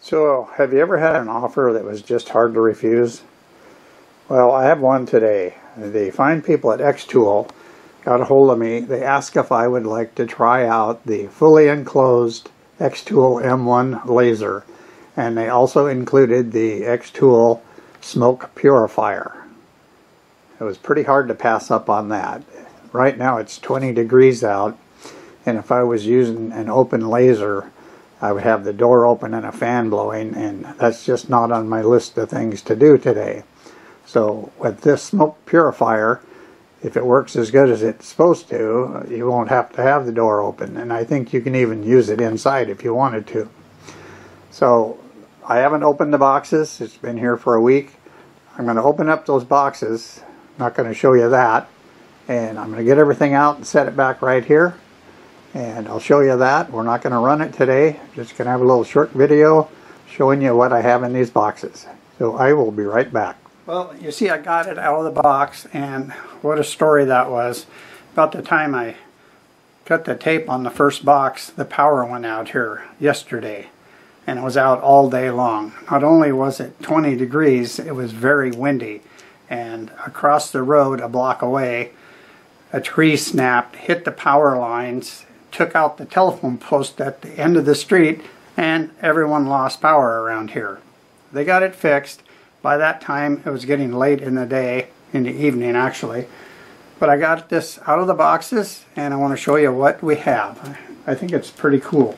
So, have you ever had an offer that was just hard to refuse? Well, I have one today. The fine people at Xtool got a hold of me. They asked if I would like to try out the fully enclosed Xtool M1 laser. And they also included the Xtool smoke purifier. It was pretty hard to pass up on that. Right now it's 20 degrees out, and if I was using an open laser, I would have the door open and a fan blowing, and that's just not on my list of things to do today. So with this smoke purifier, if it works as good as it's supposed to, you won't have to have the door open, and I think you can even use it inside if you wanted to. So I haven't opened the boxes. It's been here for a week. I'm going to open up those boxes. Not going to show you that. And I'm going to get everything out and set it back right here. And I'll show you that. We're not going to run it today. Just going to have a little short video showing you what I have in these boxes. So I will be right back. Well, you see I got it out of the box, and what a story that was. About the time I cut the tape on the first box, the power went out here yesterday. And it was out all day long. Not only was it 20 degrees, it was very windy. And across the road, a block away, a tree snapped, hit the power lines, took out the telephone post at the end of the street, and everyone lost power around here. They got it fixed. By that time, it was getting late in the day, in the evening actually. But I got this out of the boxes, and I want to show you what we have. I think it's pretty cool.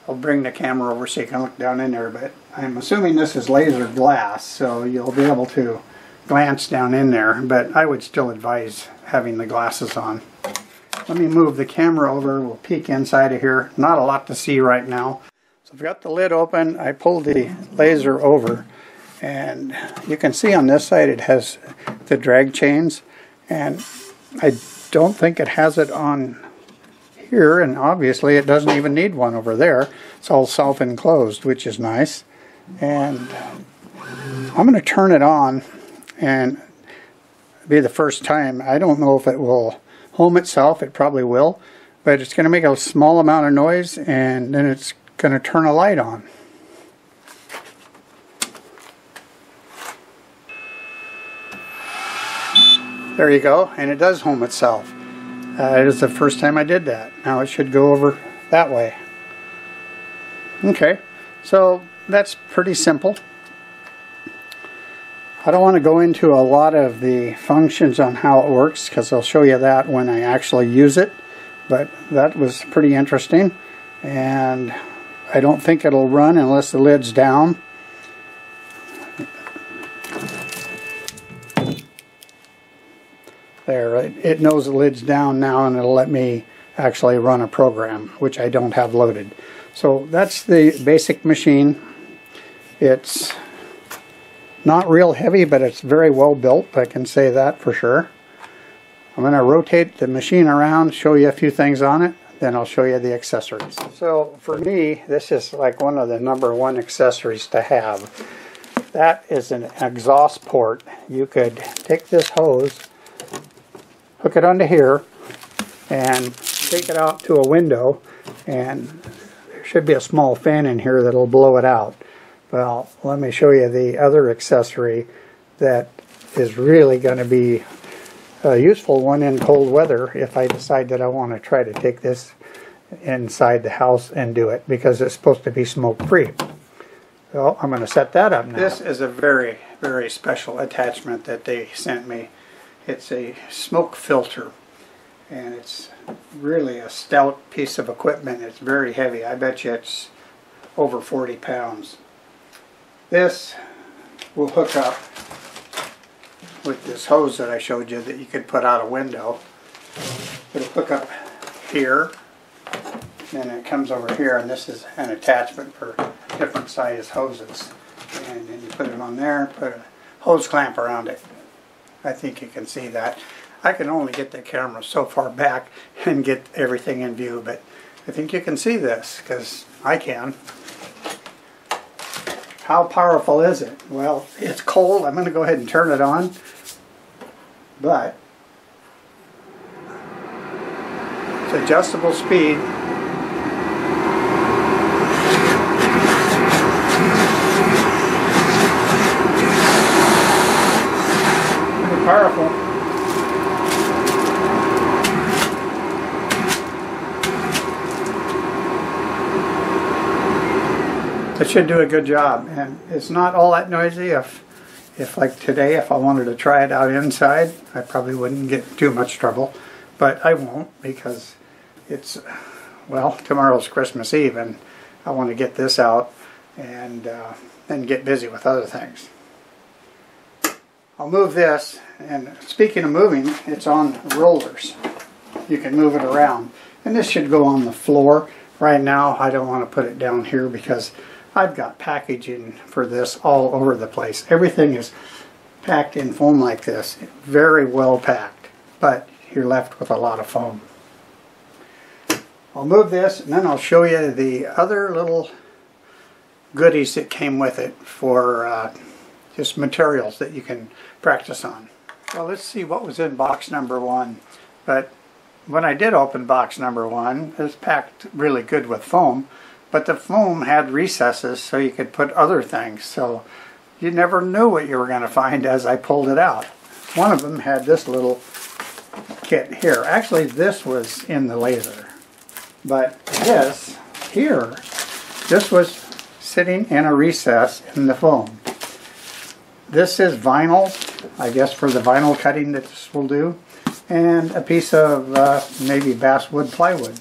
I'll bring the camera over so you can look down in there, but I'm assuming this is laser glass, so you'll be able to glance down in there, but I would still advise having the glasses on. Let me move the camera over. We'll peek inside of here. Not a lot to see right now. So I've got the lid open. I pulled the laser over, and you can see on this side it has the drag chains, and I don't think it has it on here, and obviously it doesn't even need one over there. It's all self-enclosed, which is nice. And I'm going to turn it on, and it'll be the first time. I don't know if it will home itself. It probably will, but it's going to make a small amount of noise, and then it's going to turn a light on. There you go, and it does home itself. It is the first time I did that. Now it should go over that way. Okay, so that's pretty simple. I don't want to go into a lot of the functions on how it works, because I'll show you that when I actually use it. But that was pretty interesting, and I don't think it'll run unless the lid's down. There, it knows the lid's down now, and it'll let me actually run a program, which I don't have loaded. So that's the basic machine. It's not real heavy, but it's very well built. I can say that for sure. I'm going to rotate the machine around, show you a few things on it, then I'll show you the accessories. So for me, this is like one of the #1 accessories to have. That is an exhaust port. You could take this hose, hook it onto here, and take it out to a window, and there should be a small fan in here that'll blow it out. Well, let me show you the other accessory that is really going to be a useful one in cold weather if I decide that I want to try to take this inside the house and do it, because it's supposed to be smoke-free. So I'm going to set that up now. This is a very, very special attachment that they sent me. It's a smoke filter, and it's really a stout piece of equipment. It's very heavy. I bet you it's over 40 pounds. This will hook up with this hose that I showed you that you could put out a window. It'll hook up here, and it comes over here, and this is an attachment for different size hoses. And then you put it on there, put a hose clamp around it. I think you can see that. I can only get the camera so far back and get everything in view, but I think you can see this, because I can. How powerful is it? Well, it's cold. I'm going to go ahead and turn it on, but it's adjustable speed. It should do a good job, and it's not all that noisy. If like today, if I wanted to try it out inside, I probably wouldn't get too much trouble, but I won't because it's, well, tomorrow's Christmas Eve, and I want to get this out and then get busy with other things. I'll move this, and speaking of moving, it's on rollers. You can move it around, and this should go on the floor. Right now, I don't want to put it down here because I've got packaging for this all over the place. Everything is packed in foam like this, very well packed, but you're left with a lot of foam. I'll move this, and then I'll show you the other little goodies that came with it for just materials that you can practice on. Well, let's see what was in box number 1. But when I did open box number 1, it was packed really good with foam, but the foam had recesses so you could put other things, so you never knew what you were going to find as I pulled it out. One of them had this little kit here. Actually, this was in the laser, but this here, this was sitting in a recess in the foam. This is vinyl, I guess for the vinyl cutting that this will do, and a piece of maybe basswood plywood.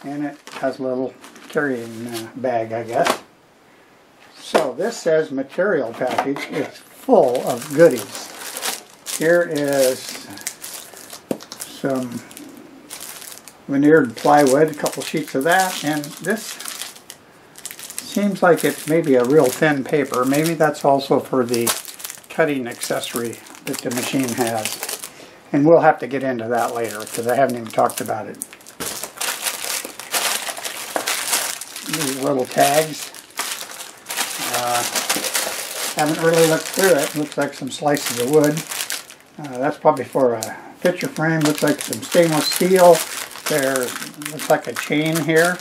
And it has a little carrying bag, I guess. So this says material package. It's full of goodies. Here is some veneered plywood, a couple sheets of that, and this seems like it's maybe a real thin paper. Maybe that's also for the cutting accessory that the machine has. And we'll have to get into that later because I haven't even talked about it. These little tags. Haven't really looked through it. Looks like some slices of wood. That's probably for a picture frame. Looks like some stainless steel. There looks like a chain here.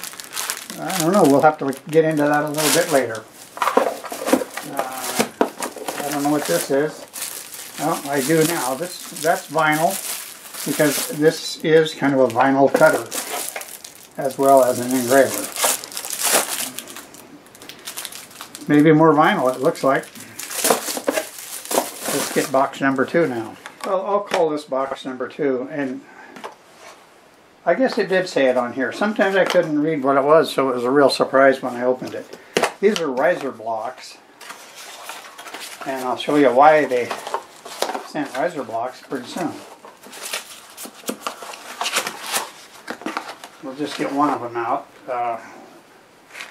I don't know. We'll have to get into that a little bit later. I don't know what this is. Well, I do now. That's vinyl because this is kind of a vinyl cutter as well as an engraver. Maybe more vinyl, it looks like. Let's get box number 2 now. Well, I'll call this box number 2, and I guess it did say it on here. Sometimes I couldn't read what it was, so it was a real surprise when I opened it. These are riser blocks, and I'll show you why they sent riser blocks pretty soon. We'll just get one of them out.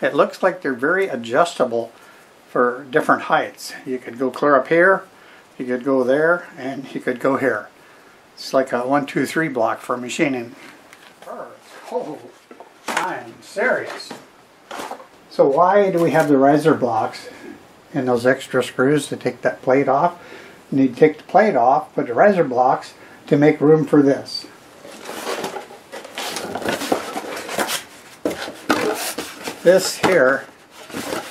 It looks like they're very adjustable for different heights. You could go clear up here, you could go there, and you could go here. It's like a 1, 2, 3 block for machining. Oh, I'm serious. So why do we have the riser blocks and those extra screws to take that plate off? You need to take the plate off, put the riser blocks to make room for this. This here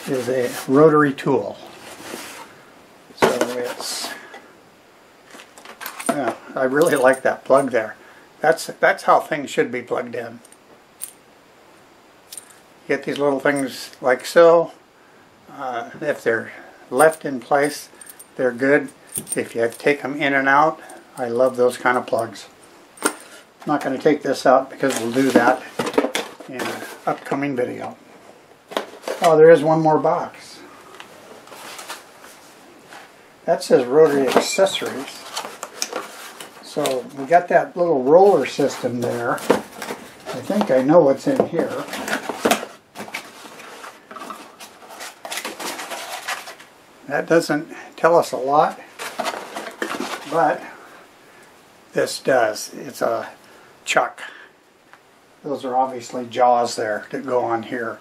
is a rotary tool. So it's, yeah, I really like that plug there. That's how things should be plugged in. Get these little things like so. If they're left in place, they're good. If you take them in and out, I love those kind of plugs. I'm not going to take this out because we'll do that in an upcoming video. Oh, there is one more box. That says rotary accessories. So we got that little roller system there. I think I know what's in here. That doesn't tell us a lot, but this does. It's a chuck. Those are obviously jaws there that go on here.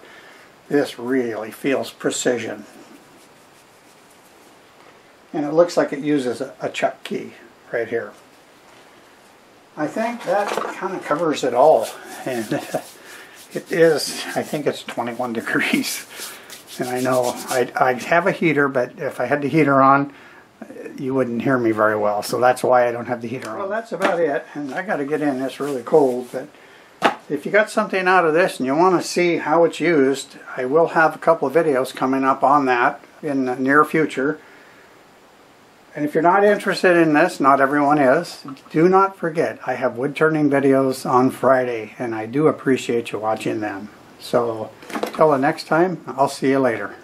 This really feels precision. And it looks like it uses a chuck key right here. I think that kind of covers it all. And it is, I think it's 21 degrees. And I know I have a heater, but if I had the heater on, you wouldn't hear me very well. So that's why I don't have the heater on. Well, that's about it. And I got to get in. It's really cold, but if you got something out of this and you want to see how it's used, I will have a couple of videos coming up on that in the near future. And if you're not interested in this, not everyone is, do not forget I have wood turning videos on Friday, and I do appreciate you watching them. So, till the next time, I'll see you later.